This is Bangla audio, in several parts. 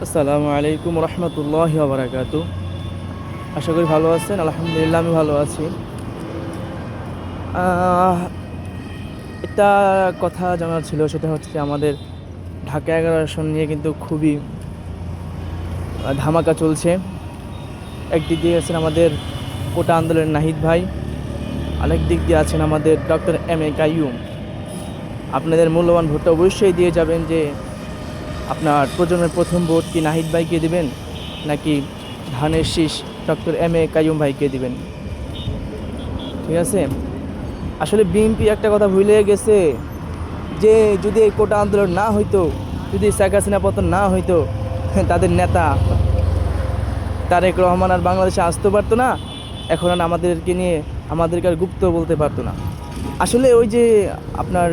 আসসালামু আলাইকুম রহমতুল্লাহি ওয়া বারাকাতু। আশা করি ভালো আছেন। আলহামদুলিল্লাহ আমি ভালো আছি। আহ, একটা কথা জানার ছিল, সেটা হচ্ছে যে আমাদের ঢাকা 11 আসন নিয়ে কিন্তু খুবই ধামাকা চলছে। একদিক দিয়ে আছেন আমাদের কোটা আন্দোলনের নাহিদ ভাই, আরেক দিক দিয়ে আছেন আমাদের ডক্টর এম এ কাইয়ুম। আপনাদের মূল্যবান ভোটটা অবশ্যই দিয়ে যাবেন, যে আপনার প্রজন্মের প্রথম ভোট কি নাহিদ ভাইকে দিবেন, নাকি ধানের শীষ ডক্টর এম এ কাইয়ুম ভাইকে দিবেন। ঠিক আছে, আসলে বিএনপি একটা কথা ভুলে গেছে, যে যদি এই কোটা আন্দোলন না হইতো, যদি শেখ হাসিনা পতন না হইতো, তাদের নেতা তারেক রহমান আর বাংলাদেশে আসতে পারতো না। এখন আর আমাদেরকে নিয়ে আমাদেরকে আর গুপ্ত বলতে পারতো না। আসলে ওই যে আপনার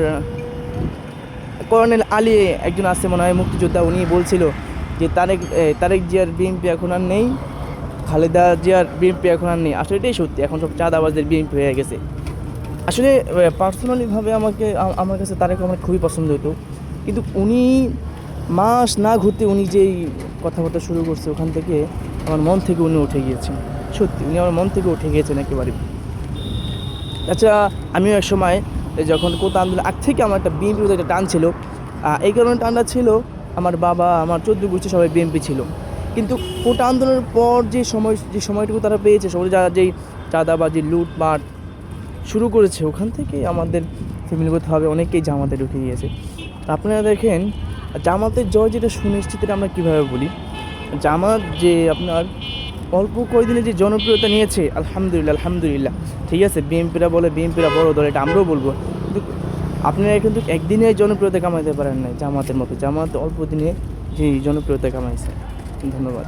কর্নেল আলী একজন আছে মনে হয় মুক্তিযোদ্ধা, উনি বলছিল যে তারেক জিয়ার বিএনপি এখন আর নেই, খালেদা জিয়ার বিএনপি এখন আর নেই। আসলে এটাই সত্যি, এখন সব চাঁদাবাজদের বিএনপি হয়ে গেছে। আসলে পার্সোনালিভাবে আমার কাছে তারেক রহমান খুবই পছন্দ হতো, কিন্তু উনি মাস না ঘুরতে উনি যেই কথাবার্তা শুরু করছে, ওখান থেকে আমার মন থেকে উনি উঠে গিয়েছেন। সত্যি উনি আমার মন থেকে উঠে গিয়েছেন একেবারে। আচ্ছা, আমিও এক সময় যখন কোটা আন্দোলন আগ থেকে আমার একটা বিএনপির প্রতি একটা টান ছিল। এই কারণে টানটা ছিল, আমার বাবা, আমার 14 গোষ্ঠী সবাই বিএনপি ছিল। কিন্তু কোটা আন্দোলনের পর যে সময়টুকু তারা পেয়েছে, সবাই যারা যেই চাঁদাবাজি লুটপাট শুরু করেছে, ওখান থেকে আমাদের ফ্যামিলিগতভাবে অনেকেই জামাতে ঢুকে গিয়েছে। আপনারা দেখেন, জামাতের জয় যেটা সুনিশ্চিত, এটা আমরা কীভাবে বলি। জামাত যে আপনার অল্প কয়েকদিনে যে জনপ্রিয়তা নিয়েছে, আলহামদুলিল্লাহ আলহামদুলিল্লাহ। ঠিক আছে, বিএনপিরা বড় দল, এটা আমরাও বলবো। কিন্তু আপনারা কিন্তু একদিনে জনপ্রিয়তা কামাইতে পারেন না জামাতের মতো। জামাত অল্প দিনে যে জনপ্রিয়তা কামাইছে। ধন্যবাদ।